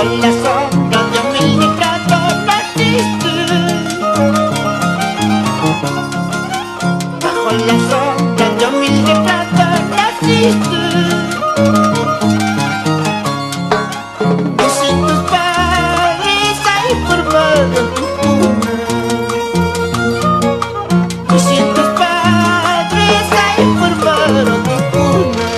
bajo la sombra de un mil retratos naciste. Bajo la sombra de un mil retratos naciste. Y si tus padres hay formado tu cuna, y si tus padres hay formado tu cuna,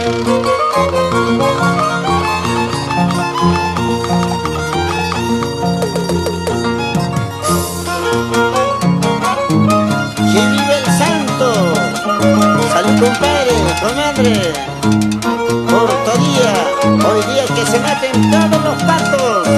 que vive el santo. Salud, compadre, comadre, por todo día, hoy día que se maten todos los patos.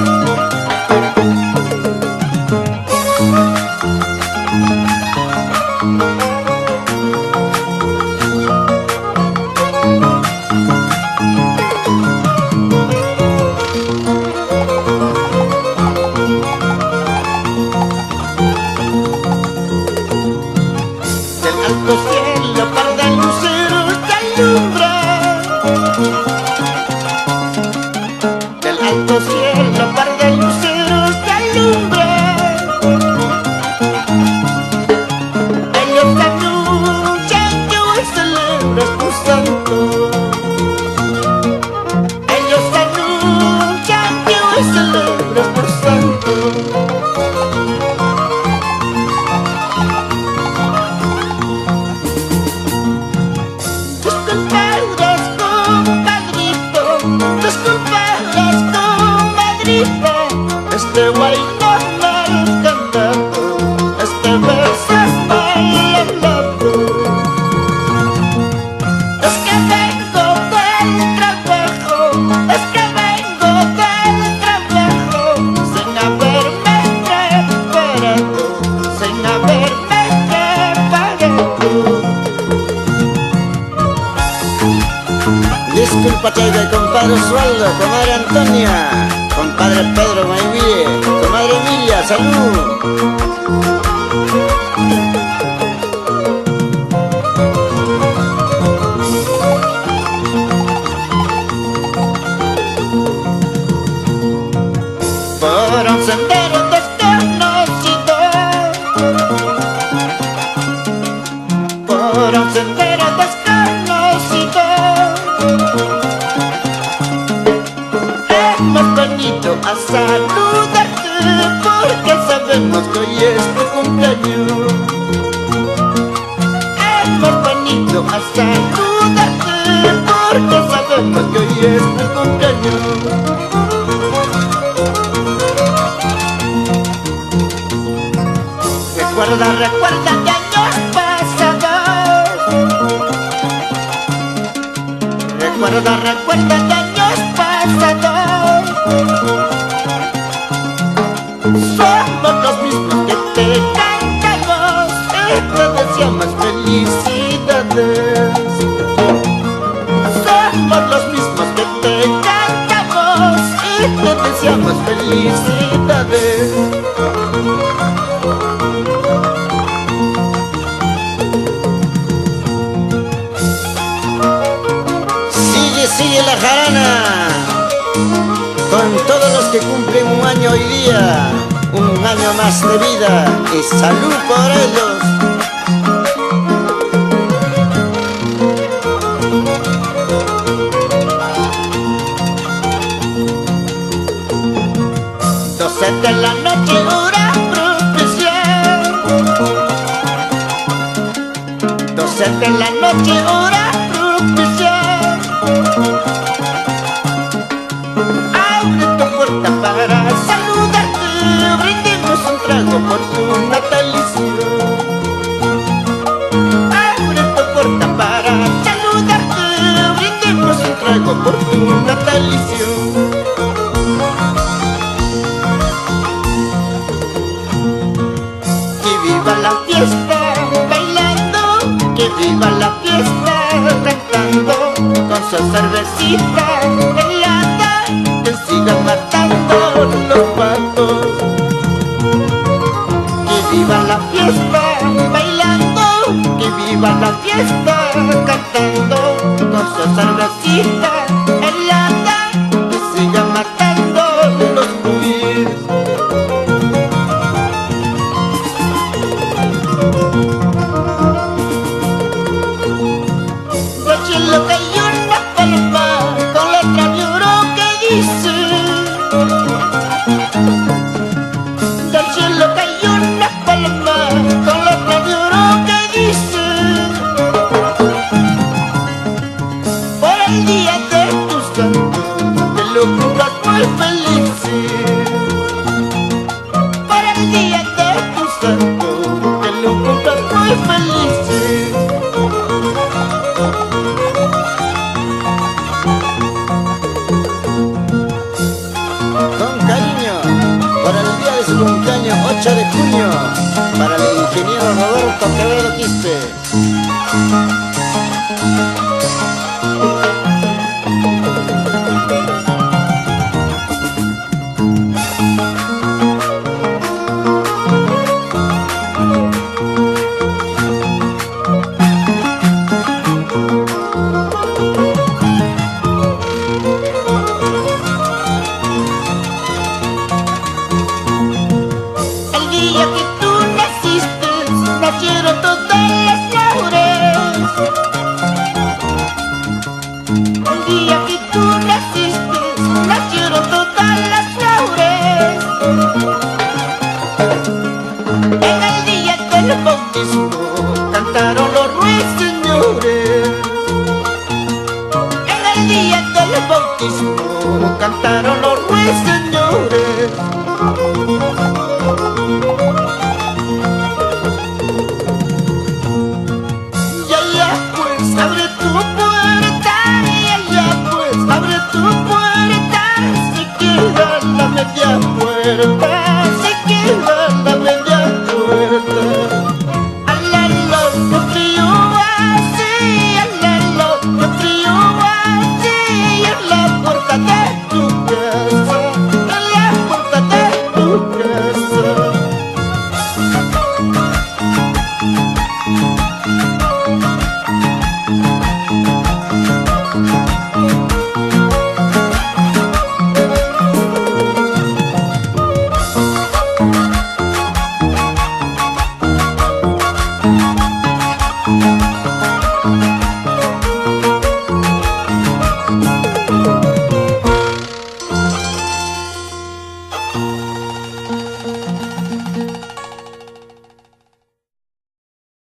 Del alto cielo par de luceros te alumbra. Del alto cielo par de luceros te alumbra. Ellos anuncian que hoy celebras tu santo. Ellos anuncian que hoy celebras tu santo. Tus compadres, compadrito, tus compadres, comadrito, este guay no mal cantado, este verso es mal hablado. Es que vengo del trabajo, es que vengo del trabajo, sin haberme preparado, sin haberme preparado. Discúlpate de compadre Osvaldo, comadre Antonia, compadre Pedro Maivie, comadre Emilia, salud. Por un sendero desconocido, por un sendero desconocido, hemos venido a saludarte porque sabemos que hoy es tu cumpleaños. Hemos venido a saludarte porque sabemos que hoy es tu cumpleaños. Recuerda, recuerda de años pasados. Recuerda, recuerda de años pasados. Somos los mismos que te cantamos y te deseamos felicidades. Somos los mismos que te cantamos y te deseamos felicidades. Sigue la jarana con todos los que cumplen un año hoy día, un año más de vida y salud por ellos. Doce de la noche, hora propicia. 12 de la noche, hora propicia. Abre tu puerta para saludarte, brindemos un trago por tu natalicio. Abre tu puerta para saludarte, brindemos un trago por tu natalicio. Que viva la fiesta bailando, que viva la fiesta cantando, con su cervecita helada que sigan matando los patos. Que viva la fiesta bailando, que viva la fiesta cantando, con su cervecita helada que sigan matando los patos. Thank you.